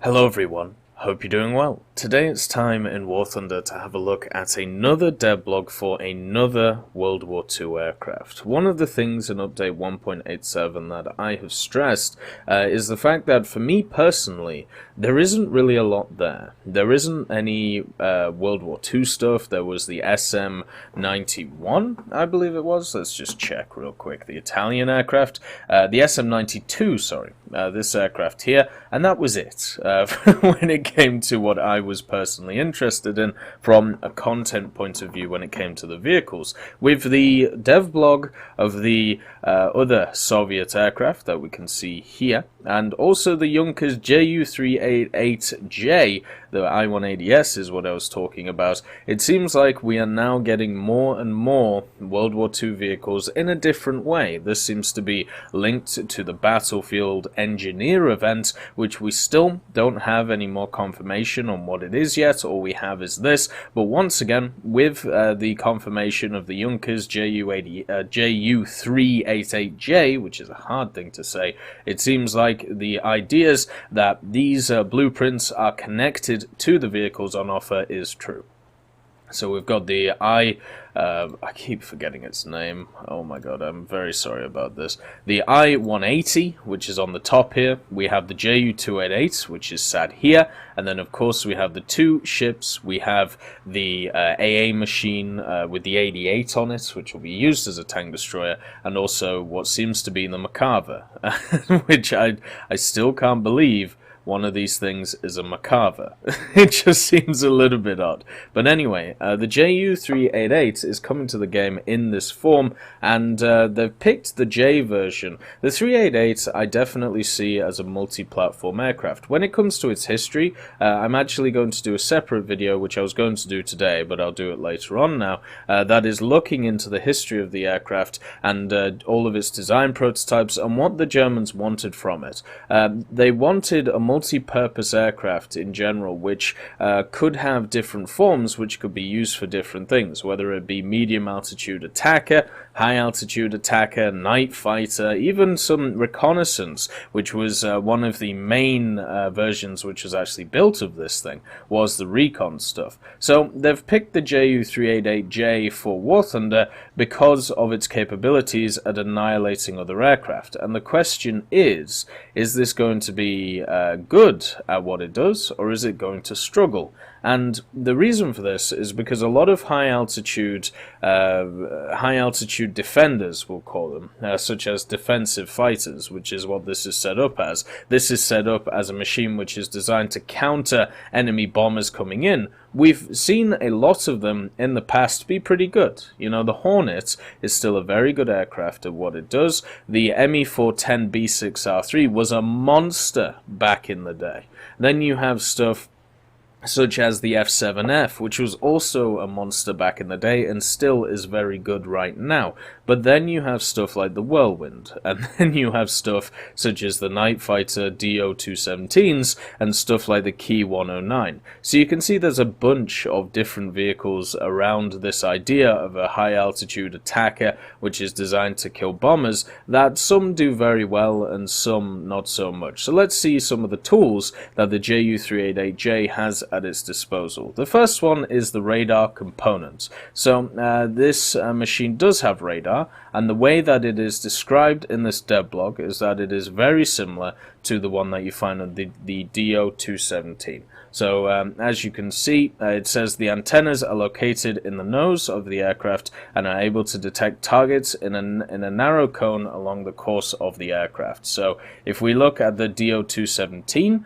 Hello everyone, hope you're doing well. Today it's time in War Thunder to have a look at another devblog for another World War II aircraft. One of the things in update 1.87 that I have stressed is the fact that for me personally, there isn't really a lot there. There isn't any World War II stuff. There was the SM-91, I believe it was. Let's just check real quick. The Italian aircraft. The SM-92, sorry. This aircraft here. And that was it when it came to what I was personally interested in from a content point of view when it came to the vehicles. With the devblog of the other Soviet aircraft that we can see here, and also the Junkers Ju-388J, the I-180S is what I was talking about, it seems like we are now getting more and more World War II vehicles in a different way. This seems to be linked to the Battlefield Engineer event, which we still don't have any more confirmation on what it is yet. All we have is this, but once again, with the confirmation of the Junkers Ju-388J, which is a hard thing to say, it seems like the ideas that these blueprints are connected to the vehicles on offer is true. So we've got the I keep forgetting its name. Oh my god, I'm very sorry about this. The I-180, which is on the top here. We have the Ju-288, which is sat here. And then, of course, we have the two ships. We have the AA machine with the 88 on it, which will be used as a tank destroyer. And also what seems to be the Macarver, which I still can't believe one of these things is a Macarver. It just seems a little bit odd. But anyway, the Ju-388 is coming to the game in this form, and they've picked the J version. The 388 I definitely see as a multi-platform aircraft. When it comes to its history, I'm actually going to do a separate video, which I was going to do today, but I'll do it later on now, that is looking into the history of the aircraft and all of its design prototypes and what the Germans wanted from it. They wanted a multi-purpose aircraft in general, which could have different forms which could be used for different things, whether it be medium altitude attacker, high altitude attacker, night fighter, even some reconnaissance, which was one of the main versions which was actually built of this thing, was the recon stuff. So they've picked the Ju-388J for War Thunder because of its capabilities at annihilating other aircraft. And the question is this going to be good at what it does, or is it going to struggle? And the reason for this is because a lot of high altitude defenders, we'll call them, such as defensive fighters, which is what this is set up as. This is set up as a machine which is designed to counter enemy bombers coming in. We've seen a lot of them in the past be pretty good. You know, the Hornet is still a very good aircraft at what it does. The Me-410B6R3 was a monster back in the day. Then you have stuff such as the F-7F, which was also a monster back in the day and still is very good right now. But then you have stuff like the Whirlwind, and then you have stuff such as the Night Fighter DO-217s and stuff like the Key 109. So you can see there's a bunch of different vehicles around this idea of a high altitude attacker which is designed to kill bombers that some do very well and some not so much. So let's see some of the tools that the Ju-388J has at its disposal. The first one is the radar component. So this machine does have radar, and the way that it is described in this devblog is that it is very similar to the one that you find on the DO-217. So as you can see, it says the antennas are located in the nose of the aircraft and are able to detect targets in a narrow cone along the course of the aircraft. So if we look at the DO-217,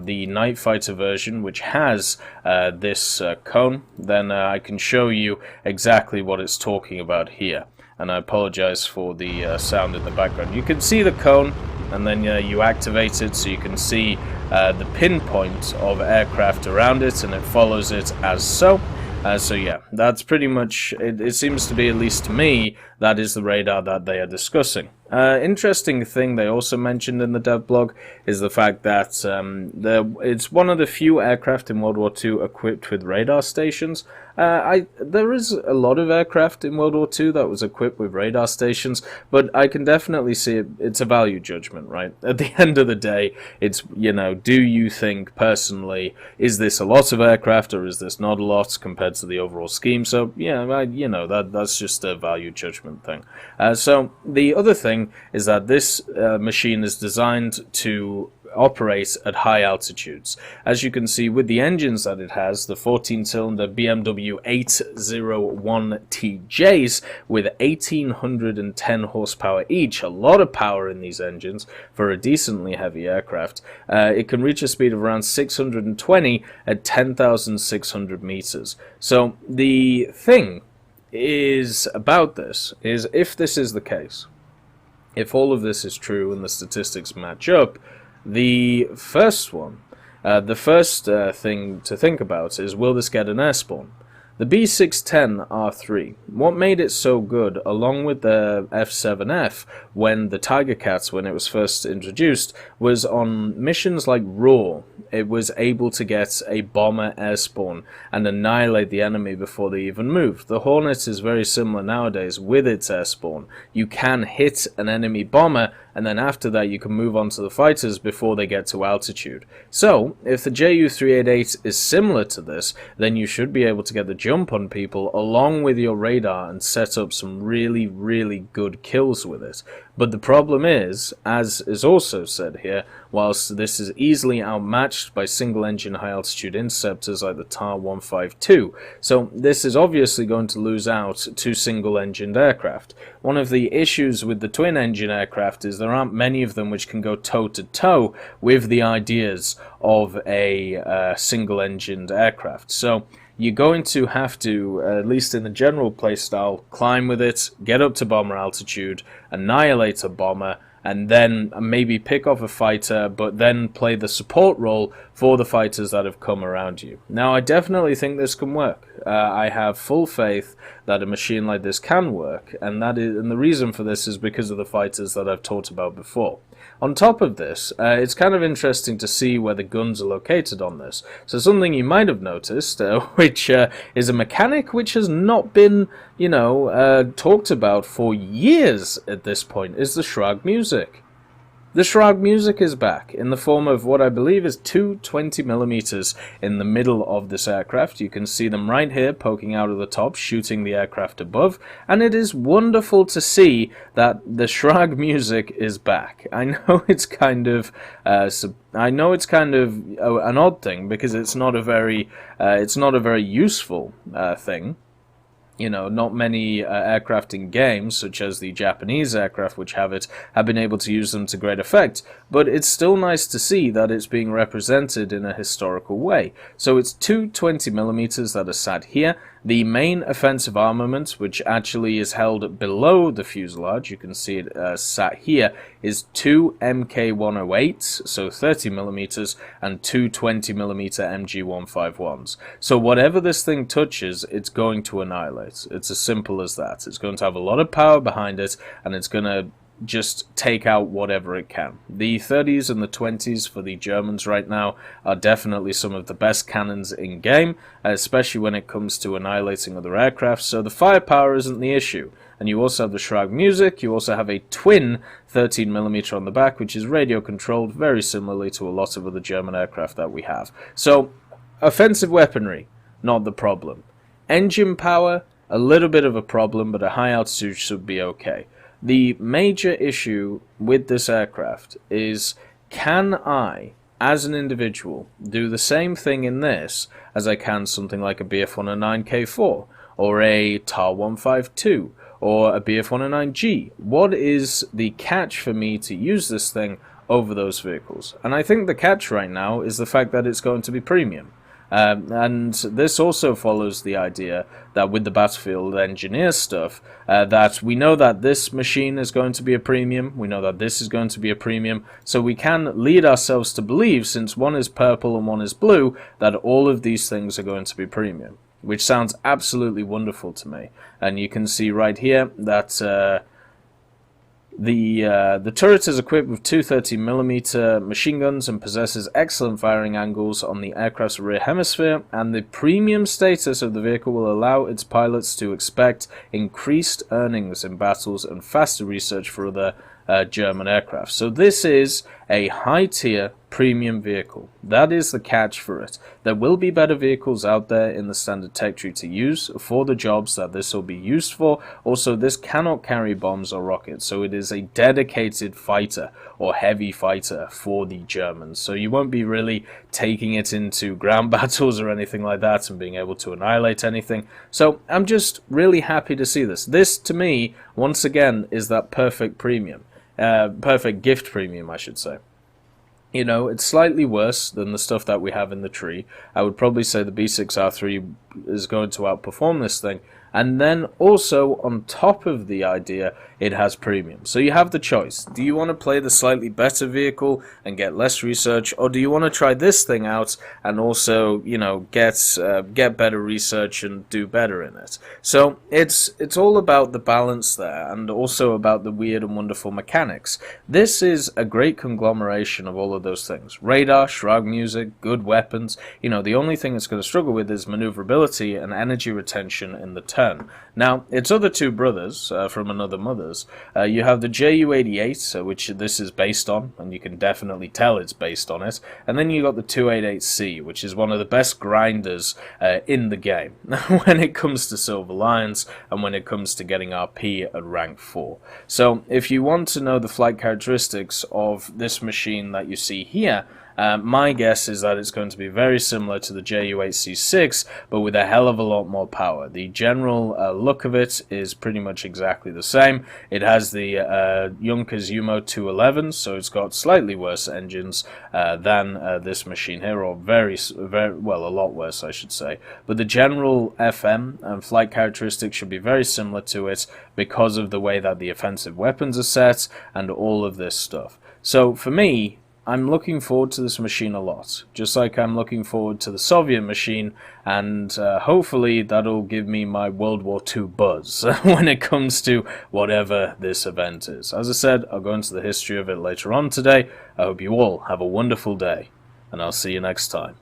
the night fighter version, which has this cone, then I can show you exactly what it's talking about here. And I apologize for the sound in the background. You can see the cone, and then you activate it so you can see the pinpoint of aircraft around it, and it follows it as so. So yeah, that's pretty much it. It seems to be, at least to me, that is the radar that they are discussing. Interesting thing they also mentioned in the Devblog is the fact that it's one of the few aircraft in World War II equipped with radar stations. There is a lot of aircraft in World War II that was equipped with radar stations, but I can definitely see it's a value judgment, right? At the end of the day, it's, do you think personally, is this a lot of aircraft or is this not a lot compared to the overall scheme? So, yeah, that's just a value judgment thing. So the other thing is that this machine is designed to operate at high altitudes. As you can see with the engines that it has, the 14-cylinder BMW 801TJs with 1810 horsepower each, a lot of power in these engines for a decently heavy aircraft. It can reach a speed of around 620 at 10,600 meters. So the thing is about this is, if this is the case, if all of this is true and the statistics match up, the first thing to think about is, will this get an air spawn? The B610R3, what made it so good, along with the F7F, when the Tiger Cats, when it was first introduced, was on missions like Raw, it was able to get a bomber air spawn and annihilate the enemy before they even moved. The Hornet is very similar nowadays with its air spawn. You can hit an enemy bomber, and then after that you can move on to the fighters before they get to altitude. So, if the Ju-388 is similar to this, then you should be able to get the jump on people along with your radar and set up some really, really good kills with it. But the problem is, as is also said here, whilst this is easily outmatched by single-engine high-altitude interceptors like the TAR-152, so this is obviously going to lose out to single-engined aircraft. One of the issues with the twin-engine aircraft is there aren't many of them which can go toe-to-toe with the ideas of a single-engined aircraft. So you're going to have to, at least in the general playstyle, climb with it, get up to bomber altitude, annihilate a bomber, and then maybe pick off a fighter, but then play the support role for the fighters that have come around you. Now, I definitely think this can work. I have full faith that a machine like this can work, and the reason for this is because of the fighters that I've talked about before. On top of this, it's kind of interesting to see where the guns are located on this. So something you might have noticed, which is a mechanic which has not been, talked about for years at this point, is the Schräge Musik. The Schräge Musik is back in the form of what I believe is two 20mm in the middle of this aircraft. You can see them right here poking out of the top, shooting the aircraft above, and it is wonderful to see that the Schräge Musik is back. I know it's kind of an odd thing because it's not a very useful thing. Not many aircraft in games, such as the Japanese aircraft which have it, have been able to use them to great effect, but it's still nice to see that it's being represented in a historical way. So it's two 20mm that are sat here. The main offensive armament, which actually is held below the fuselage, you can see it sat here, is two Mk108s, so 30mm, and two 20mm MG151s. So whatever this thing touches, it's going to annihilate. It's as simple as that. It's going to have a lot of power behind it, and it's going to just take out whatever it can. The 30s and the 20s for the Germans right now are definitely some of the best cannons in game, especially when it comes to annihilating other aircraft, so the firepower isn't the issue. And you also have the Schräge Musik, you also have a twin 13mm on the back, which is radio controlled, very similarly to a lot of other German aircraft that we have. So, offensive weaponry, not the problem. Engine power, a little bit of a problem, but at high altitude should be okay. The major issue with this aircraft is, can I, as an individual, do the same thing in this as I can something like a Bf-109K4, or a TAR-152, or a Bf-109G? What is the catch for me to use this thing over those vehicles? And I think the catch right now is the fact that it's going to be premium. And this also follows the idea that with the Battlefield Engineer stuff, that we know that this machine is going to be a premium, we know that this is going to be a premium, so we can lead ourselves to believe, since one is purple and one is blue, that all of these things are going to be premium, which sounds absolutely wonderful to me. And you can see right here that The turret is equipped with two 30mm machine guns and possesses excellent firing angles on the aircraft's rear hemisphere, and the premium status of the vehicle will allow its pilots to expect increased earnings in battles and faster research for other German aircraft. So this is a high-tier premium vehicle. That is the catch for it. There will be better vehicles out there in the standard tech tree to use for the jobs that this will be used for. Also, this cannot carry bombs or rockets, so it is a dedicated fighter or heavy fighter for the Germans. So you won't be really taking it into ground battles or anything like that and being able to annihilate anything. So I'm just really happy to see this. This, to me, once again, is that perfect premium. Perfect gift premium, I should say. You know, it's slightly worse than the stuff that we have in the tree. I would probably say the B6R3 is going to outperform this thing. And then also, on top of the idea, it has premium. So you have the choice. Do you want to play the slightly better vehicle and get less research, or do you want to try this thing out and also, you know, get better research and do better in it? So it's all about the balance there, and also about the weird and wonderful mechanics. This is a great conglomeration of all of those things. Radar, Schräge Musik, good weapons. You know, the only thing it's going to struggle with is maneuverability and energy retention in the turn. Now, its other two brothers from another mother's, you have the Ju-88, which this is based on, and you can definitely tell it's based on it, and then you got the 288C, which is one of the best grinders in the game when it comes to Silver Lions and when it comes to getting RP at rank 4. So, if you want to know the flight characteristics of this machine that you see here, my guess is that it's going to be very similar to the Ju-8C6, but with a hell of a lot more power. The general look of it is pretty much exactly the same. It has the Junkers Umo 211, so it's got slightly worse engines than this machine here, or very well, a lot worse, I should say. But the general FM and flight characteristics should be very similar to it because of the way that the offensive weapons are set and all of this stuff. So for me, I'm looking forward to this machine a lot, just like I'm looking forward to the Soviet machine, and hopefully that'll give me my World War II buzz when it comes to whatever this event is. As I said, I'll go into the history of it later on today. I hope you all have a wonderful day, and I'll see you next time.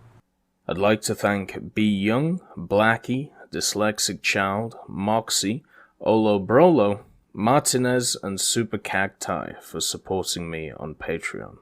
I'd like to thank B. Young, Blackie, Dyslexic Child, Moxie, Olo Brolo, Martinez, and Super Cacti for supporting me on Patreon.